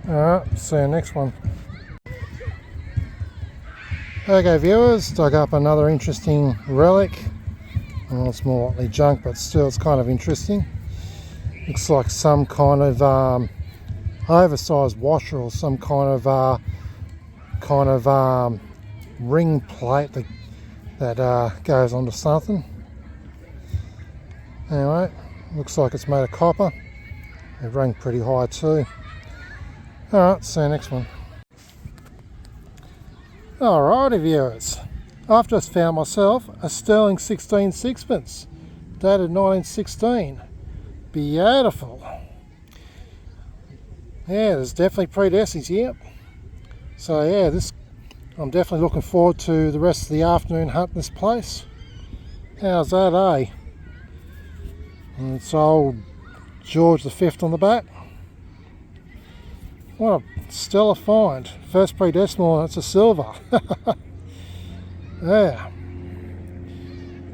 Alright, see you next one. Okay viewers, dug up another interesting relic. Well, it's more likely junk, but still it's kind of interesting. Looks like some kind of oversized washer or some kind of ring plate that goes onto something. Anyway, looks like it's made of copper. It rang pretty high too. Alright, see you next one. Alrighty viewers, I've just found myself a sterling 16 sixpence, dated 1916. Beautiful. Yeah, there's definitely predecimal here. So yeah, I'm definitely looking forward to the rest of the afternoon hunting this place. How's that, eh? And it's old George V on the back. What a stellar find. First predecimal, and it's a silver. Yeah.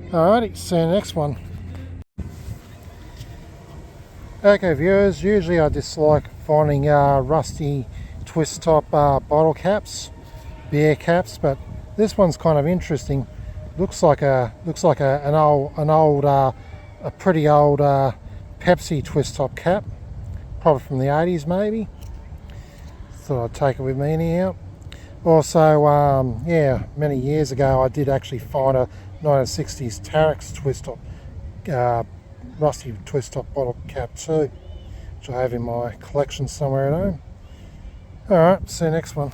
Alrighty, see you next one. Okay viewers, usually I dislike finding rusty twist top bottle caps, beer caps, but this one's kind of interesting. Looks like a pretty old Pepsi twist top cap, probably from the 80s maybe. Thought I'd take it with me anyhow. Also, yeah, many years ago I did actually find a 1960s Tarex twist top, rusty twist top bottle cap too, which I have in my collection somewhere at home. Alright, see you next one.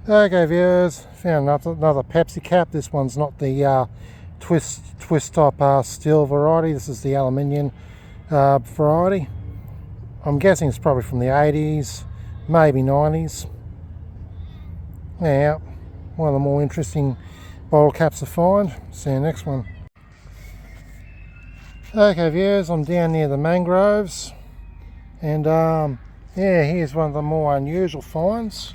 Okay viewers, found another Pepsi cap. This one's not the twist top steel variety. This is the aluminium variety. I'm guessing it's probably from the 80s, maybe 90s. Yeah, one of the more interesting bottle caps to find. See you next one. Okay viewers, I'm down near the mangroves, and yeah, here's one of the more unusual finds.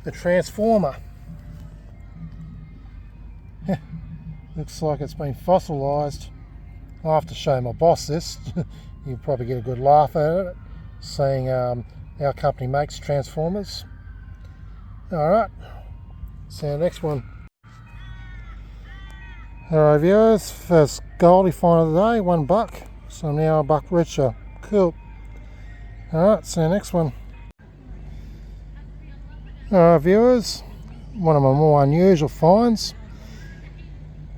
The transformer. Looks like it's been fossilised. I'll have to show my boss this. You'll probably get a good laugh at it, seeing our company makes transformers. Alright, see you next one. Alright viewers, first goldie find of the day, $1. So I'm now $1 richer. Cool. Alright, see you next one. Alright viewers, one of my more unusual finds.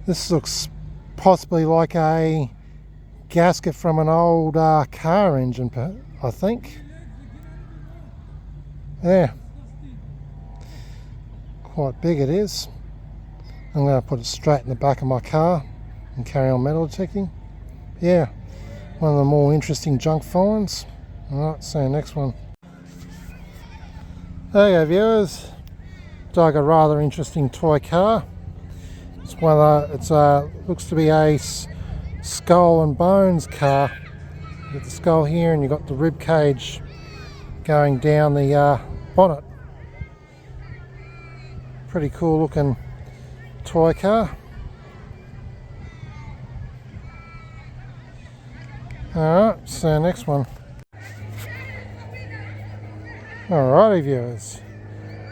This looks possibly like a gasket from an old car engine, I think. Yeah, quite big it is. I'm going to put it straight in the back of my car and carry on metal detecting. Yeah, one of the more interesting junk finds. Alright, see you next one. Okay viewers, dug a rather interesting toy car. It's one of the, looks to be a skull and bones car. You got the skull here and you got the rib cage going down the bonnet. Pretty cool looking toy car. Alright, see you next one. Alrighty viewers,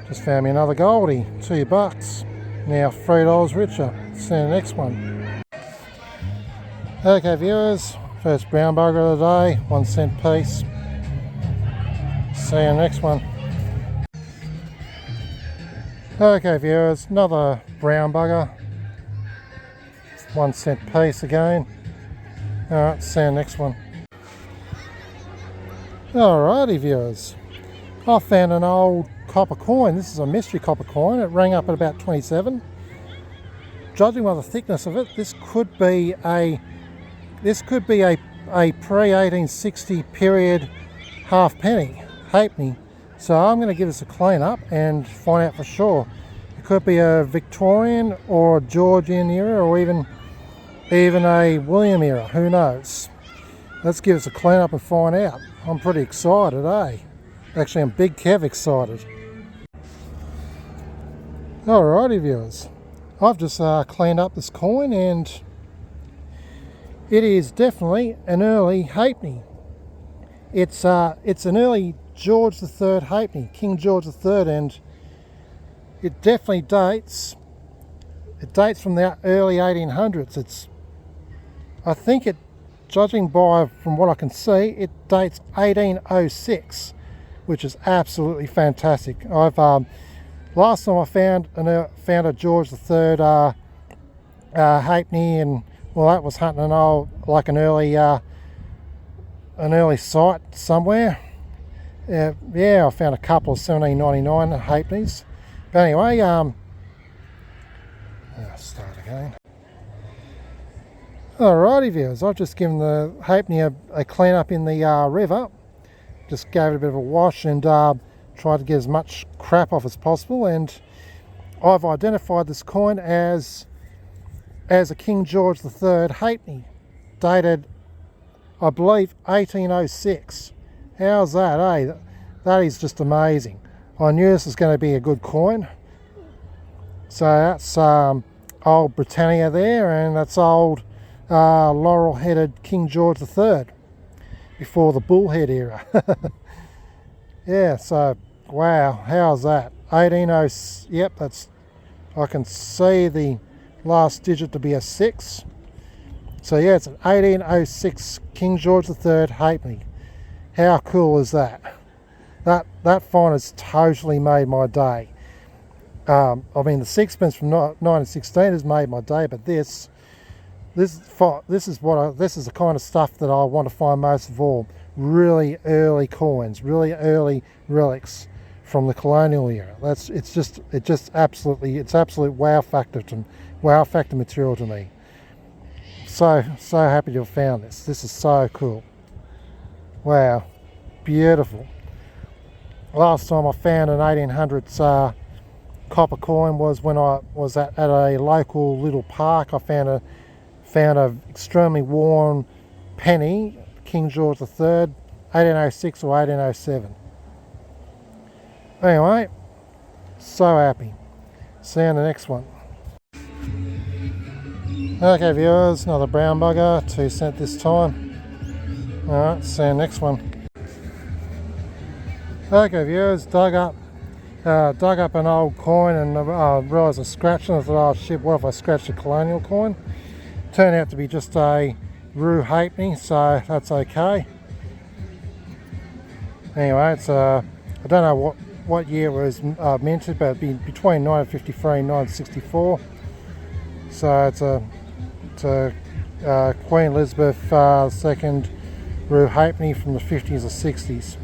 just found me another goldie, $2. Now $3 richer. See you next one. Okay viewers, first brown bugger of the day, 1 cent piece. See you next one. Okay viewers, another brown bugger, 1 cent piece again. Alright, see you next one. Alrighty viewers, I found an old copper coin. This is a mystery copper coin. It rang up at about 27. Judging by the thickness of it, this could be a pre-1860 period halfpenny, halfpenny. So I'm going to give this a clean up and find out for sure. It could be a Victorian or a Georgian era, or even a William era. Who knows? Let's give this a clean up and find out. I'm pretty excited, eh? Actually, I'm big Kev excited. Alrighty viewers, I've just cleaned up this coin and it is definitely an early halfpenny. It's an early George III halfpenny, King George III, and it definitely dates. It dates from the early 1800s. I think it, judging from what I can see, it dates 1806, which is absolutely fantastic. I've last time I found a George III halfpenny, and well, that was hunting an early site somewhere. Yeah, I found a couple of 1799 halfpennies. But anyway, I'll start again. Alrighty viewers, I've just given the halfpenny a clean up in the river. Just gave it a bit of a wash and tried to get as much crap off as possible, and I've identified this coin as a King George III halfpenny, dated, I believe, 1806. How's that, eh? That is just amazing. I knew this was going to be a good coin. So that's old Britannia there, and that's old laurel-headed King George III before the bullhead era. Yeah, so wow, how's that? 1806. Yep, that's. I can see the last digit to be a 6. So yeah, it's an 1806 King George III halfpenny. How cool is that? That find has totally made my day. I mean, the sixpence from 1916 has made my day, but this is the kind of stuff that I want to find most of all. Really early coins, really early relics from the colonial era. It's absolute wow factor material to me. So happy to have found this. This is so cool. Wow, beautiful. Last time I found an 1800s copper coin was when I was at a local little park. I found a extremely worn penny, King George III, 1806 or 1807. Anyway, so happy. See you in the next one. Okay viewers, another brown bugger, 2 cent this time. Alright, see you in the next one. Okay viewers, dug up an old coin and realised I scratched it. I thought, oh shit, what if I scratched a colonial coin? Turned out to be just a Roo halfpenny, so that's okay. Anyway, it's I don't know what year it was minted, but it'd be between 1953 and 1964. So it's a Queen Elizabeth II Roo halfpenny from the 50s or 60s.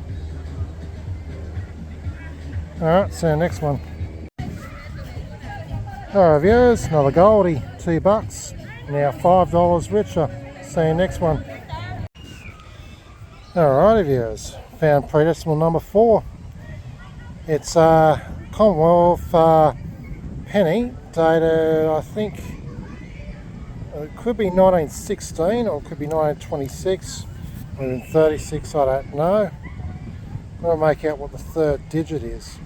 Alright, see you next one. Alright viewers, another goldie, $2. Now $5 richer. See you next one. Alrighty viewers, found predecimal number 4. It's a Commonwealth penny, dated, I think, it could be 1916 or it could be 1926 or even 36, I don't know. I'm going to make out what the third digit is.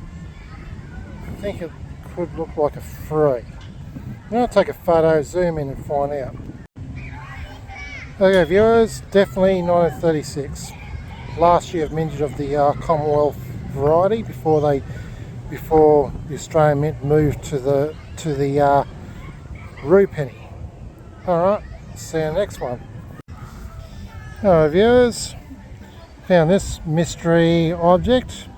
I think it could look like a 3. I'm going to take a photo, zoom in and find out. Okay viewers, definitely 1936. Last year of mintage of the Commonwealth variety before the Australian Mint moved to the Roo penny. Alright, see you next one. Alright viewers, found this mystery object.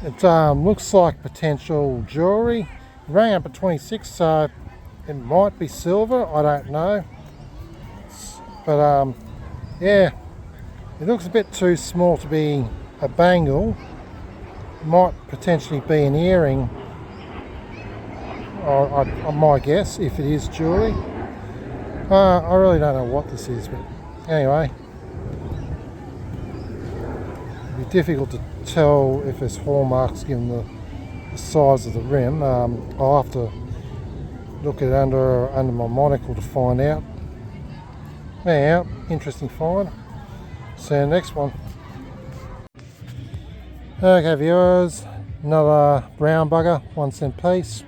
It looks like potential jewellery. It rang up at 26, so it might be silver, I don't know. But yeah, it looks a bit too small to be a bangle. It might potentially be an earring, I might guess, if it is jewellery. I really don't know what this is, but anyway. It'd be difficult to tell if there's hallmarks given the size of the rim. I'll have to look at it under my monocle to find out. Anyhow, interesting find. See you next one. Okay viewers, another brown bugger, 1 cent piece.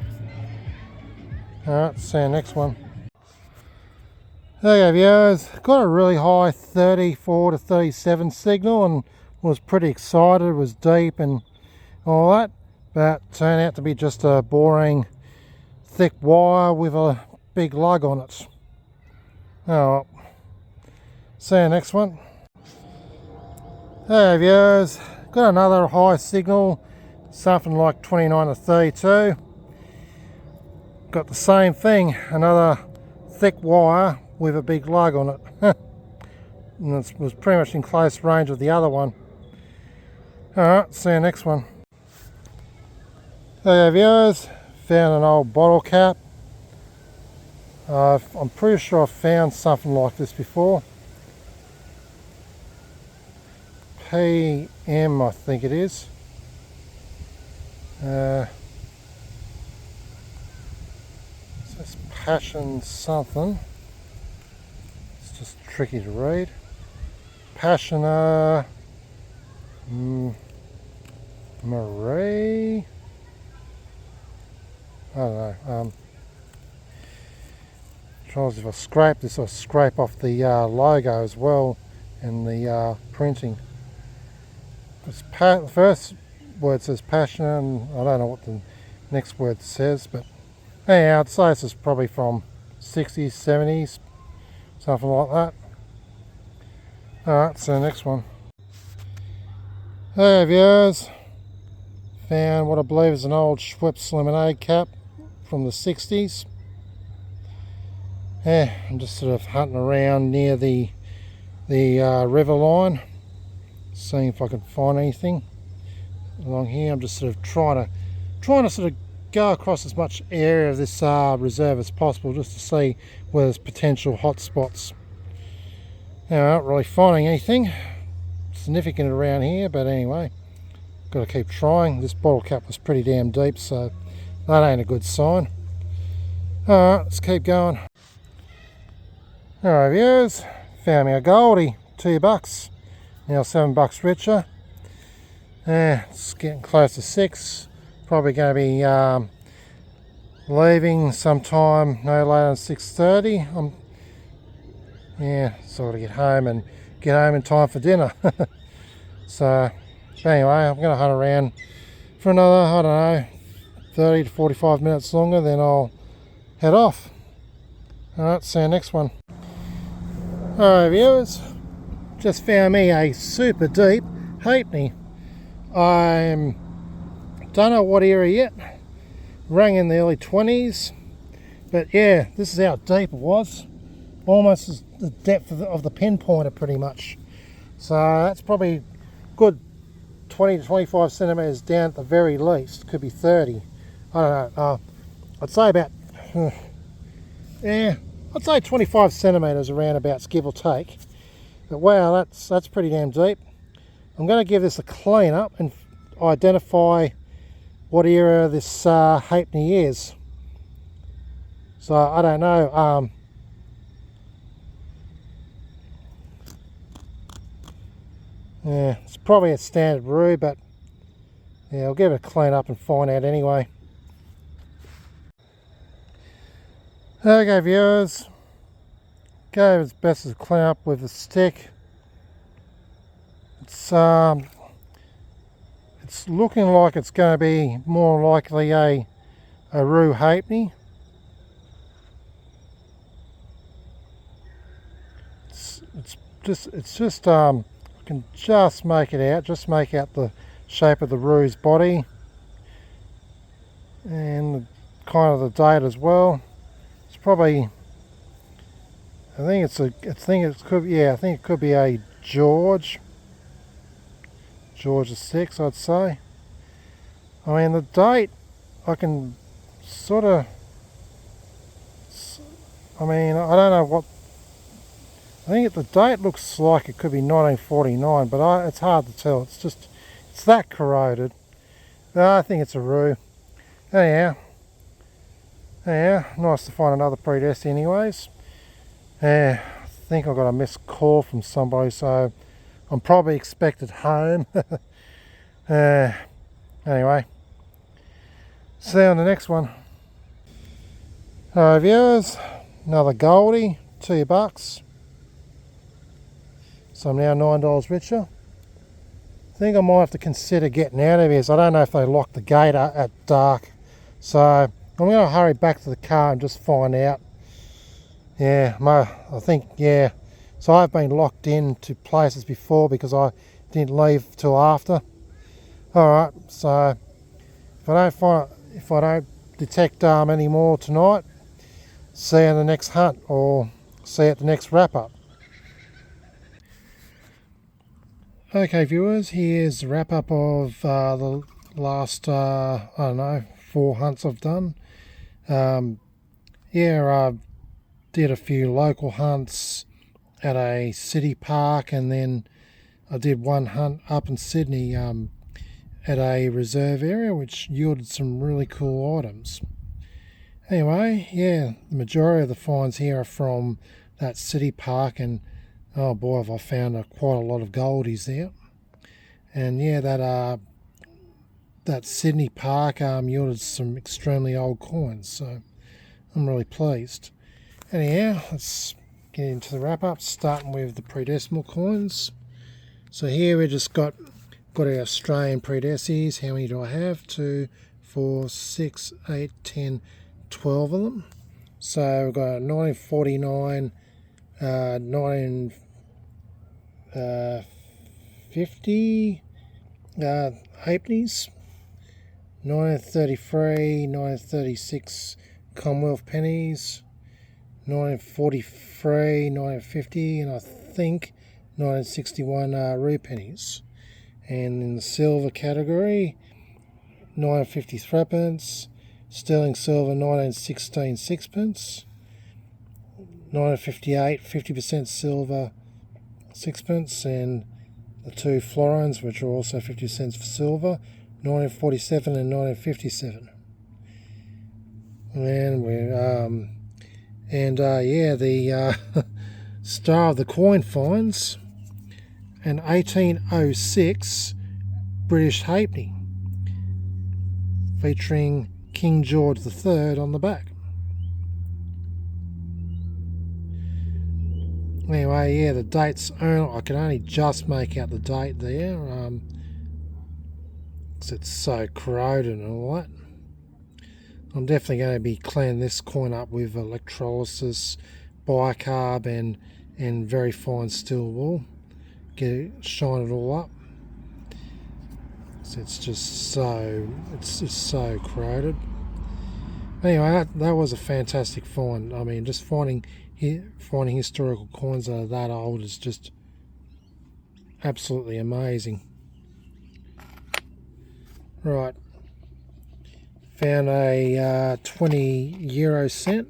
Alright, see you next one. Okay viewers, got a really high 34 to 37 signal and was pretty excited. It was deep and all that, but turned out to be just a boring thick wire with a big lug on it. Oh well. See you next one. Hey viewers, got another high signal, something like 29 to 32. Got the same thing, another thick wire with a big lug on it. And it was pretty much in close range of the other one. Alright, see you next one. Hey viewers, found an old bottle cap. I'm pretty sure I've found something like this before. PM I think it is. So it's passion something. It's just tricky to read. Passion Marie. I don't know. Trying to see if I scrape this, I'll scrape off the logo as well and the printing. The first word says passion, and I don't know what the next word says, but anyhow, I'd say this is probably from 60s, 70s, something like that. Alright, so next one. Hey viewers, found what I believe is an old Schweppes lemonade cap from the 60s. Yeah, I'm just sort of hunting around near the river line, seeing if I can find anything along here. I'm just sort of trying to sort of go across as much area of this reserve as possible, just to see where there's potential hot spots. Now, I'm not really finding anything significant around here, but anyway, got to keep trying. This bottle cap was pretty damn deep, so that ain't a good sign. Alright, let's keep going. Alright viewers, found me a goldie, $2, now $7 richer. It's getting close to 6, probably going to be leaving sometime no later than 6:30. Sort of get home in time for dinner. So anyway, I'm going to hunt around for another, I don't know, 30 to 45 minutes longer, then I'll head off. Alright, see you next one. Alright viewers, just found me a super deep halfpenny. I don't know what area yet, rang in the early 20s, but yeah, this is how deep it was, almost as the depth of the pinpointer pretty much. So that's probably good 20 to 25 centimeters down at the very least, could be 30, I don't know. I'd say about I'd say 25 centimeters around about, give or take. But wow, that's pretty damn deep. I'm going to give this a clean up and identify what area this halfpenny is. So I don't know. Yeah, it's probably a standard roo, but yeah, I'll give it a clean up and find out anyway. Okay viewers, go as best as clean up with a stick. It's looking like it's going to be more likely a roo halfpenny. It's just I can just make it out, make out the shape of the roo's body and kind of the date as well. It's probably, I think it could be a George the 6th, I'd say. I mean, the date I can sort of, I mean, I don't know what, I think the date looks like it could be 1949, but it's hard to tell. It's that corroded. But I think it's a roo. Anyhow, nice to find another predesti anyways. I think I got a missed call from somebody, so I'm probably expected home. Anyway, see you on the next one. Alright viewers, another goldie, $2. So I'm now $9 richer. I think I might have to consider getting out of here, so I don't know if they lock the gate at dark. So I'm going to hurry back to the car and just find out. Yeah, I think, yeah. So I've been locked into places before because I didn't leave till after. Alright, so if I don't detect any more tonight, see you in the next hunt or see you at the next wrap up. Okay viewers, here's the wrap up of the last, I don't know, 4 hunts I've done. Yeah, I did a few local hunts at a city park, and then I did one hunt up in Sydney at a reserve area, which yielded some really cool items. Anyway, yeah, the majority of the finds here are from that city park, and oh boy, have I found quite a lot of goldies there. And yeah, that Sydney park yielded some extremely old coins, so I'm really pleased. Anyhow, let's get into the wrap up, starting with the predecimal coins. So here we just got our Australian predecies. How many do I have? 2, 4, 6, 8, 10, 12 of them. So we've got 1949, 1950 halfpennies, 1933, 1936 Commonwealth pennies, 1943, 1950, and I think 1961 rue pennies. And in the silver category, 1950 threepence, sterling silver 1916 sixpence, 1958 50% silver sixpence, and the 2 florins, which are also 50 cents for silver, 1947 and 1957. And yeah, the star of the coin finds an 1806 British halfpenny featuring King George III on the back. Anyway, yeah, the date's only, I can only just make out the date there, because it's so corroded and all that. I'm definitely going to be cleaning this coin up with electrolysis, bicarb, and very fine steel wool. Shine it all up. So it's just so corroded. Anyway, that was a fantastic find. I mean, just finding historical coins that are that old is just absolutely amazing. Right, found a 20 Eurocent.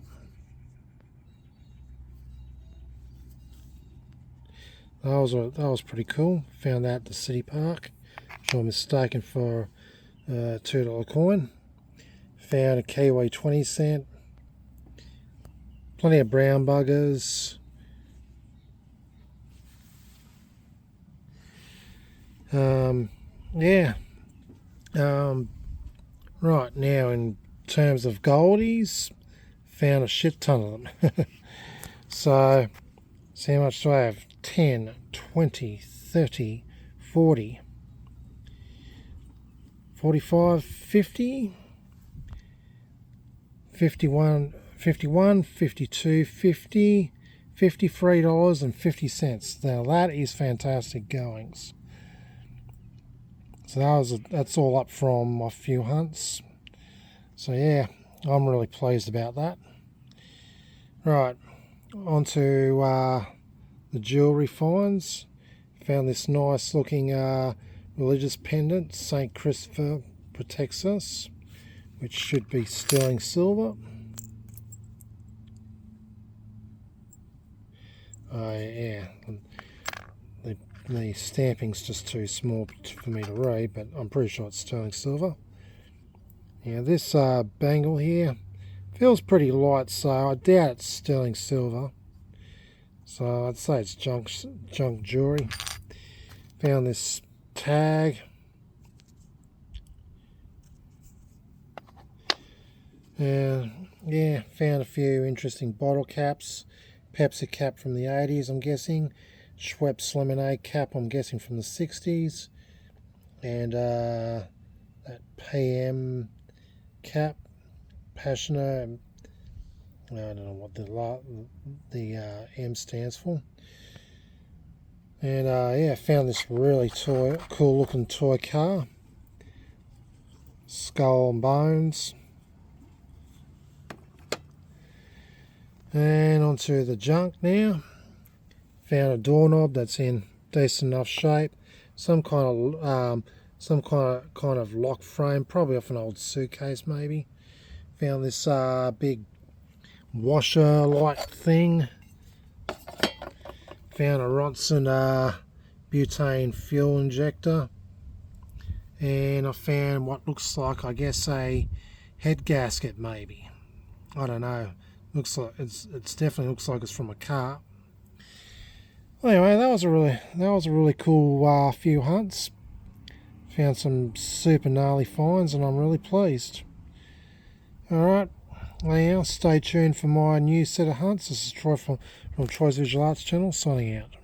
That was pretty cool. Found that at the city park, which I'm mistaken for a $2 coin. Found a Kiwi 20 cent. Plenty of brown buggers. Yeah. Right, now in terms of goldies, found a shit ton of them. So how much do I have? 10, 20, 30, 40, 45, 50, 51, 52, 50, $53.50. Now that is fantastic goings. So that's all up from my few hunts. So yeah, I'm really pleased about that. Right, on to the jewellery finds. Found this nice looking religious pendant, St. Christopher Protects Us, which should be sterling silver. Yeah, the stamping's just too small for me to read, but I'm pretty sure it's sterling silver. Yeah, this bangle here feels pretty light, so I doubt it's sterling silver. So I'd say it's junk jewelry. Found this tag. Yeah, found a few interesting bottle caps. Pepsi cap from the 80s, I'm guessing. Schweppes lemonade cap, I'm guessing from the 60s. And that PM cap, Passioner. I don't know what the M stands for. And yeah, found this really cool looking toy car. Skull and bones. And onto the junk now. Found a doorknob that's in decent enough shape. Some kind of lock frame, probably off an old suitcase maybe. Found this big washer like thing. Found a Ronson butane fuel injector. And I found what looks like, I guess, a head gasket maybe. I don't know. Looks like it's definitely looks like it's from a car. Anyway, that was a really cool few hunts. Found some super gnarly finds, and I'm really pleased. All right, now stay tuned for my new set of hunts. This is Troy from Troy's Visual Arts channel, signing out.